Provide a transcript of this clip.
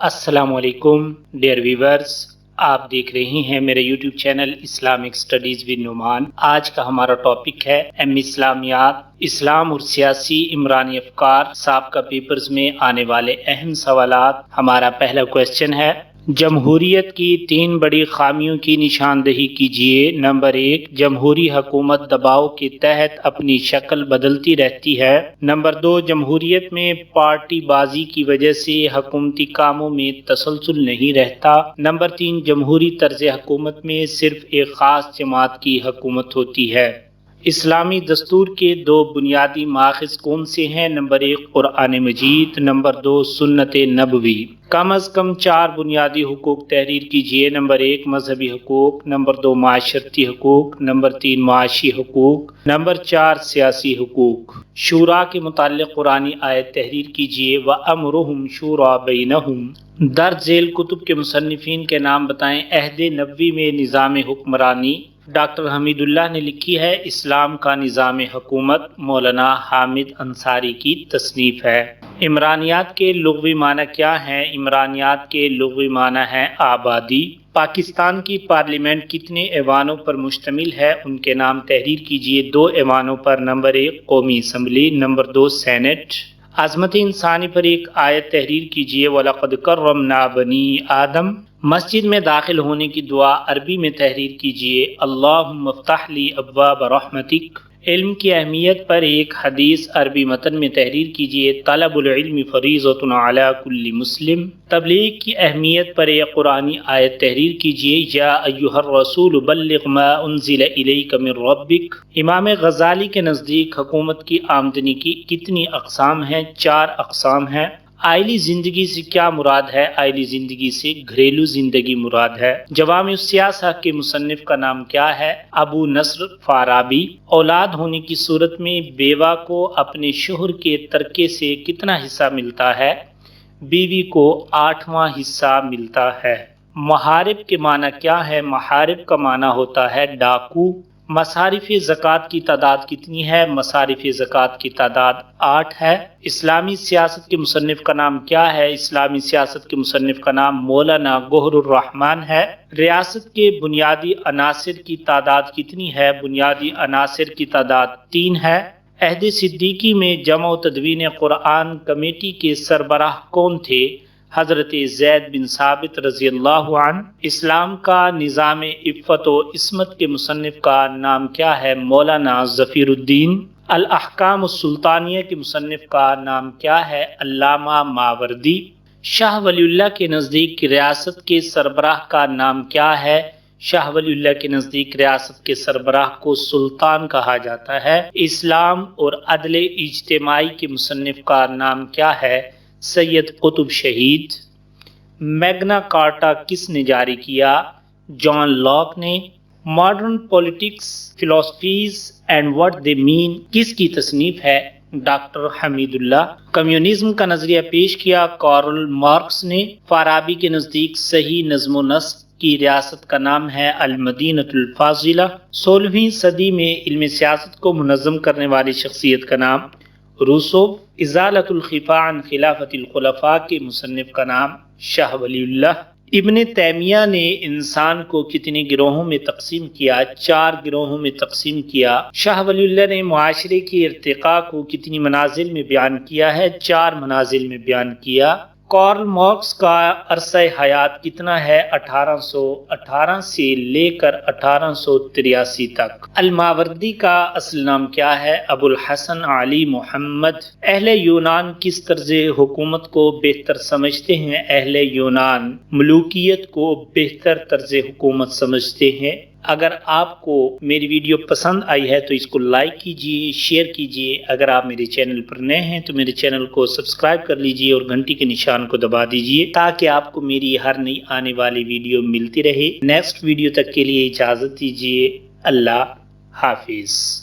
السلام علیکم dear viewers, آپ دیکھ رہے ہیں میرے YouTube channel Islamic studies with Noman. آج کا ہمارا ٹاپک ہے اسلامیات، اسلام اور سیاسی عمرانی افکار، سابقہ پیپرز میں آنے والے اہم سوالات۔ ہمارا پہلا کویسچن ہے، جمہوریت کی 3 بڑی خامیوں کی نشاندہی کیجیے۔ نمبر 1، جمہوری حکومت دباؤ کے تحت اپنی شکل بدلتی رہتی ہے۔ نمبر 2، جمہوریت میں پارٹی بازی کی وجہ سے حکومتی کاموں میں تسلسل نہیں رہتا۔ نمبر 3، جمہوری طرز حکومت میں صرف ایک خاص جماعت کی حکومت ہوتی ہے۔ اسلامی دستور کے 2 بنیادی ماخذ کون سے ہیں؟ نمبر 1، قرآن مجید۔ نمبر 2، سنت نبوی۔ کم از کم 4 بنیادی حقوق تحریر کیجیے۔ نمبر 1، مذہبی حقوق۔ نمبر 2، معاشرتی حقوق۔ نمبر 3، معاشی حقوق۔ نمبر 4، سیاسی حقوق۔ شورا کے متعلق قرآنی آیت تحریر کیجیے۔ وَأَمْرُهُمْ شُورَىٰ بَيْنَهُمْ۔ درج ذیل کتب کے مصنفین کے نام بتائیں۔ عہد نبوی میں نظام حکمرانی ڈاکٹر حمید اللہ نے لکھی ہے۔ اسلام کا نظام حکومت مولانا حامد انصاری کی تصنیف ہے۔ عمرانیات کے لغوی معنی کیا ہیں؟ عمرانیات کے لغوی معنی ہیں آبادی۔ پاکستان کی پارلیمنٹ کتنے ایوانوں پر مشتمل ہے؟ ان کے نام تحریر کیجیے 2 ایوانوں پر۔ نمبر 1، قومی اسمبلی۔ Number 2، Saint. عظمت انسانی پر ایک آیت تحریر کیجیے۔ وَلَقَدْ كَرَّمْنَا بَنِي آدم۔ مسجد میں داخل ہونے کی دعا عربی میں تحریر کیجیے۔ اللہم افتح لی ابواب رحمتک۔ علم کی اہمیت پر ایک حدیث عربی متن میں تحریر کیجیے۔ طلب العلم فریضۃ علی کل مسلم۔ تبلیغ کی اہمیت پر ایک قرآنی آیت تحریر کیجیے۔ یا ایھا الرسول بلغ ما انزل الیک من ربک۔ امام غزالی کے نزدیک حکومت کی آمدنی کی کتنی اقسام ہیں؟ 4 اقسام ہیں۔ آئلی زندگی سے کیا مراد ہے؟ آئلی زندگی سے گھریلو زندگی مراد ہے۔ جوامع السیاسہ کے مصنف کا نام کیا ہے؟ ابو نصر فارابی۔ اولاد ہونے کی صورت میں بیوہ کو اپنے شوہر کے ترکے سے کتنا حصہ ملتا ہے؟ بیوی کو 8واں حصہ ملتا ہے۔ محارب کے معنی کیا ہے؟ محارب کا معنی ہوتا ہے ڈاکو۔ مصارف زکوٰۃ کی تعداد کتنی ہے؟ مصارف زکوٰۃ کی تعداد 8 ہے۔ اسلامی سیاست کے مصنف کا نام کیا ہے؟ اسلامی سیاست کے مصنف کا نام مولانا گوہر الرحمان ہے۔ ریاست کے بنیادی عناصر کی تعداد کتنی ہے؟ بنیادی عناصر کی تعداد 3 ہے۔ عہد صدیقی میں جمع و تدوین قرآن کمیٹی کے سربراہ کون تھے؟ حضرت زید بن ثابت رضی اللہ عنہ۔ اسلام کا نظام عفت و عصمت کے مصنف کا نام کیا ہے؟ مولانا ظفیر الدین۔ الاحکام السلطانیہ کے مصنف کا نام کیا ہے؟ علامہ ماوردی۔ شاہ ولی اللہ کے نزدیک ریاست کے سربراہ کا نام کیا ہے؟ شاہ ولی اللہ کے نزدیک ریاست کے سربراہ کو سلطان کہا جاتا ہے۔ اسلام اور عدل اجتماعی کے مصنف کا نام کیا ہے؟ سید قطب شہید۔ میگنا کارٹا کس نے جاری کیا؟ جان لاک نے۔ Modern politics, philosophies and what they mean کس کی تصنیف ہے؟ ڈاکٹر حمید اللہ۔ کمیونزم کا نظریہ پیش کیا کارل مارکس نے۔ فارابی کے نزدیک صحیح نظم و نسق کی ریاست کا نام ہے المدینۃ الفاضلہ۔ 16ویں صدی میں علم سیاست کو منظم کرنے والی شخصیت کا نام روسو۔ ازالۃ الخفا عن خلافت الخلفاء کے مصنف کا نام شاہ ولی اللہ۔ ابن تیمیہ نے انسان کو کتنے گروہوں میں تقسیم کیا؟ 4 گروہوں میں تقسیم کیا۔ شاہ ولی اللہ نے معاشرے کی ارتقاء کو کتنی منازل میں بیان کیا ہے؟ 4 منازل میں بیان کیا۔ کارل مارکس کا عرصہ حیات کتنا ہے؟ 1818 سے لے کر 1883 تک۔ الماوردی کا اصل نام کیا ہے؟ ابو الحسن علی محمد۔ اہل یونان کس طرز حکومت کو بہتر سمجھتے ہیں؟ اہل یونان ملوکیت کو بہتر طرز حکومت سمجھتے ہیں۔ اگر آپ کو میری ویڈیو پسند آئی ہے تو اس کو لائک کیجیے، شیئر کیجیے۔ اگر آپ میرے چینل پر نئے ہیں تو میرے چینل کو سبسکرائب کر لیجیے اور گھنٹی کے نشان کو دبا دیجیے تاکہ آپ کو میری ہر نئی آنے والی ویڈیو ملتی رہے۔ نیکسٹ ویڈیو تک کے لیے اجازت دیجیے۔ اللہ حافظ۔